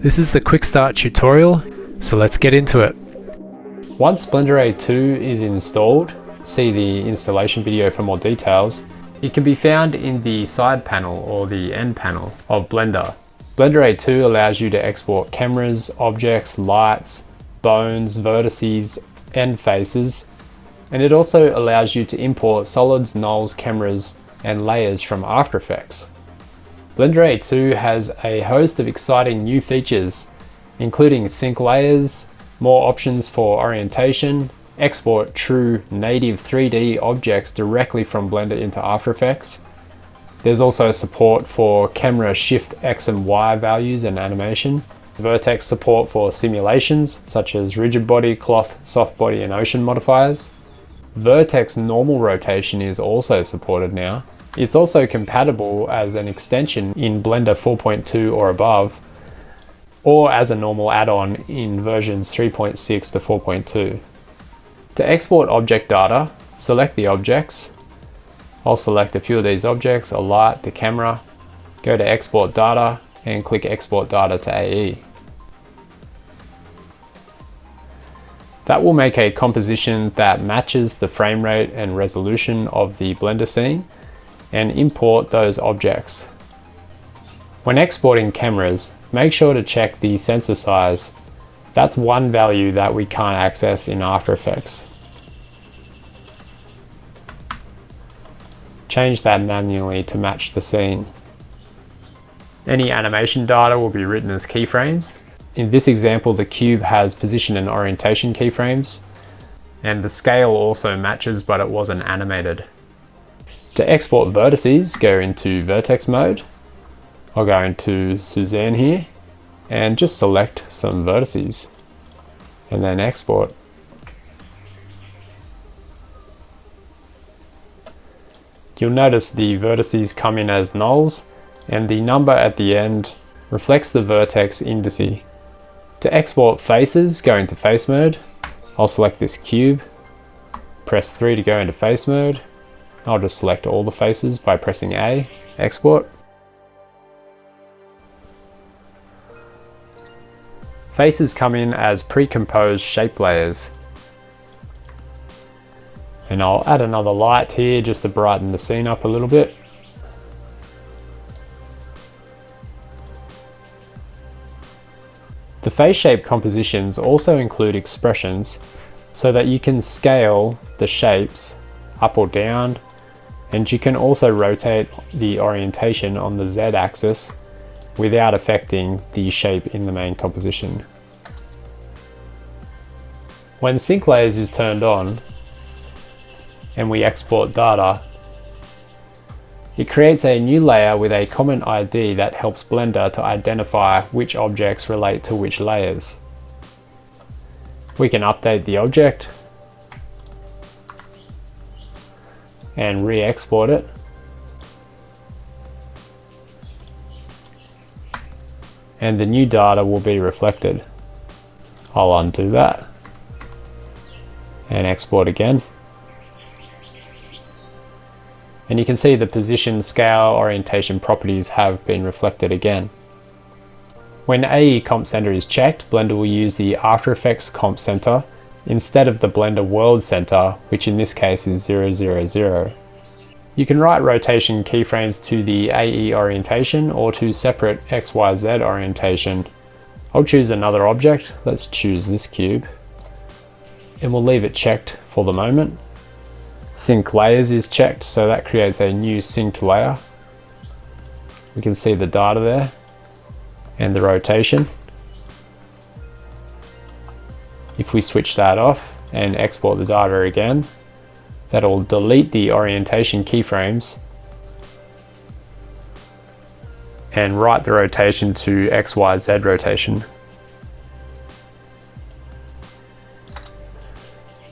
This is the quick start tutorial, so let's get into it. Once BlenderAe2 is installed, see the installation video for more details. It can be found in the side panel or the end panel of Blender. BlenderAe2 allows you to export cameras, objects, lights, bones, vertices, and faces, and it also allows you to import solids, nulls, cameras, and layers from After Effects. BlenderAe2 has a host of exciting new features, including sync layers, more options for orientation, export true native 3D objects directly from Blender into After Effects. There's also support for camera shift X and Y values and animation. Vertex support for simulations such as rigid body, cloth, soft body, and ocean modifiers. Vertex normal rotation is also supported now. It's also compatible as an extension in Blender 4.2 or above, or as a normal add-on in versions 3.6 to 4.2. To export object data, select the objects. I'll select a few of these objects, a light, the camera, go to export data and click export data to AE. That will make a composition that matches the frame rate and resolution of the Blender scene and import those objects. When exporting cameras, make sure to check the sensor size. That's one value that we can't access in After Effects. Change that manually to match the scene. Any animation data will be written as keyframes. In this example, the cube has position and orientation keyframes, and the scale also matches, but it wasn't animated. To export vertices, go into vertex mode. I'll go into Suzanne here and just select some vertices and then export. You'll notice the vertices come in as nulls and the number at the end reflects the vertex indice. To export faces, go into face mode. I'll select this cube, press 3 to go into face mode. I'll just select all the faces by pressing A, export. Faces come in as pre-composed shape layers. And I'll add another light here just to brighten the scene up a little bit. The face shape compositions also include expressions so that you can scale the shapes up or down, and you can also rotate the orientation on the Z axis without affecting the shape in the main composition. When sync layers is turned on and we export data, it creates a new layer with a common ID that helps Blender to identify which objects relate to which layers. We can update the object and re-export it. And the new data will be reflected. I'll undo that and export again. And you can see the position, scale, orientation properties have been reflected again. When AE Comp Center is checked, Blender will use the After Effects Comp Center instead of the Blender World Center, which in this case is 000. You can write rotation keyframes to the AE orientation or to separate XYZ orientation. I'll choose another object. Let's choose this cube. And we'll leave it checked for the moment. Sync layers is checked, so that creates a new synced layer. We can see the data there and the rotation. If we switch that off and export the data again, that'll delete the orientation keyframes and write the rotation to XYZ rotation.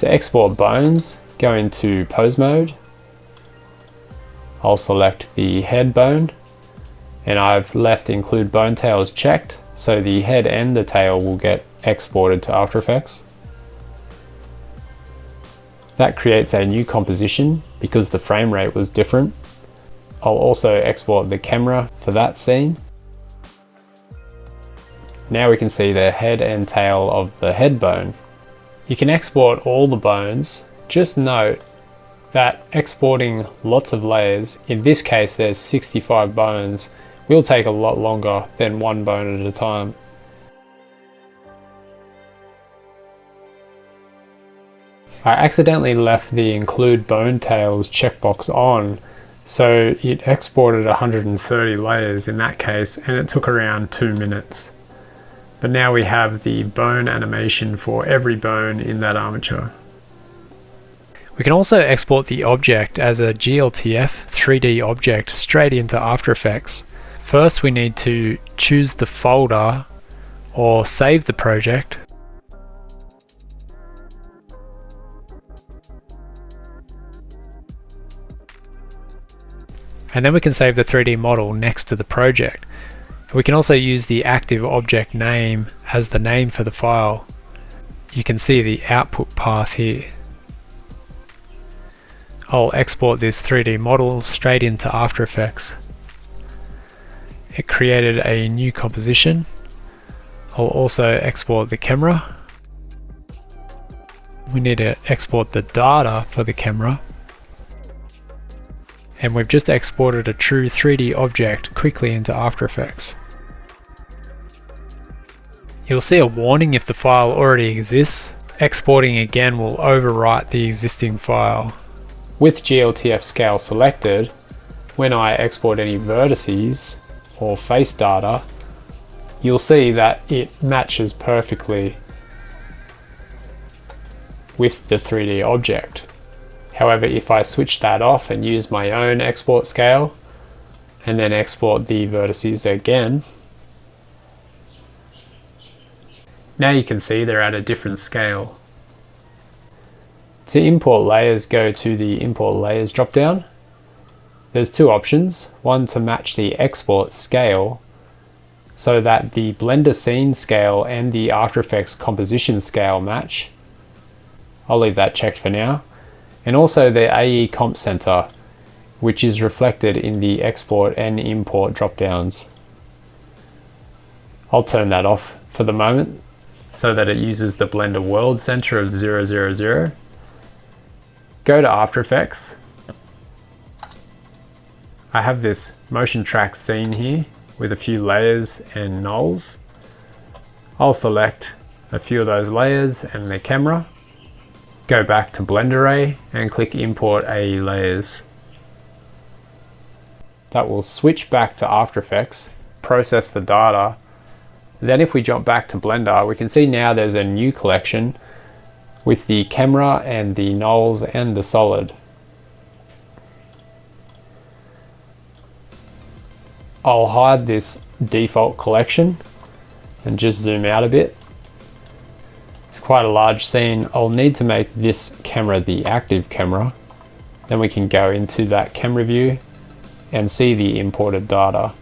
To export bones, go into pose mode. I'll select the head bone and I've left include bone tails checked, so the head and the tail will get exported to After Effects. That creates a new composition because the frame rate was different. I'll also export the camera for that scene. Now we can see the head and tail of the head bone. You can export all the bones. Just note that exporting lots of layers, in this case there's 65 bones, will take a lot longer than one bone at a time. I accidentally left the include bone tails checkbox on, so it exported 130 layers in that case, and it took around 2 minutes. But now we have the bone animation for every bone in that armature. We can also export the object as a GLTF 3D object straight into After Effects. First we need to choose the folder or save the project. And then we can save the 3D model next to the project. We can also use the active object name as the name for the file. You can see the output path here. I'll export this 3D model straight into After Effects. It created a new composition. I'll also export the camera. We need to export the data for the camera. And we've just exported a true 3D object quickly into After Effects. You'll see a warning if the file already exists. Exporting again will overwrite the existing file. With GLTF scale selected, when I export any vertices or face data, you'll see that it matches perfectly with the 3D object. However, if I switch that off and use my own export scale and then export the vertices again, now you can see they're at a different scale. To import layers, go to the Import Layers drop-down. There's two options, one to match the export scale so that the Blender scene scale and the After Effects composition scale match. I'll leave that checked for now. And also the AE Comp Center, which is reflected in the export and import drop-downs. I'll turn that off for the moment so that it uses the Blender World Center of 000. Go to After Effects. I have this motion track scene here with a few layers and nulls. I'll select a few of those layers and the camera. Go back to BlenderAe and click Import AE Layers. That will switch back to After Effects, process the data. Then if we jump back to Blender, we can see now there's a new collection with the camera and the nulls and the solid. I'll hide this default collection and just zoom out a bit. It's quite a large scene. I'll need to make this camera the active camera. Then we can go into that camera view and see the imported data.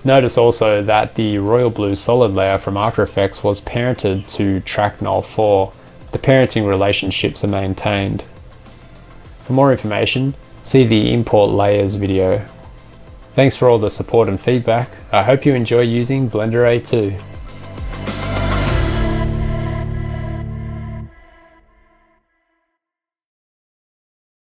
Notice also that the royal blue solid layer from After Effects was parented to track null 4. The parenting relationships are maintained. For more information, see the Import Layers video. Thanks for all the support and feedback. I hope you enjoy using BlenderAe2.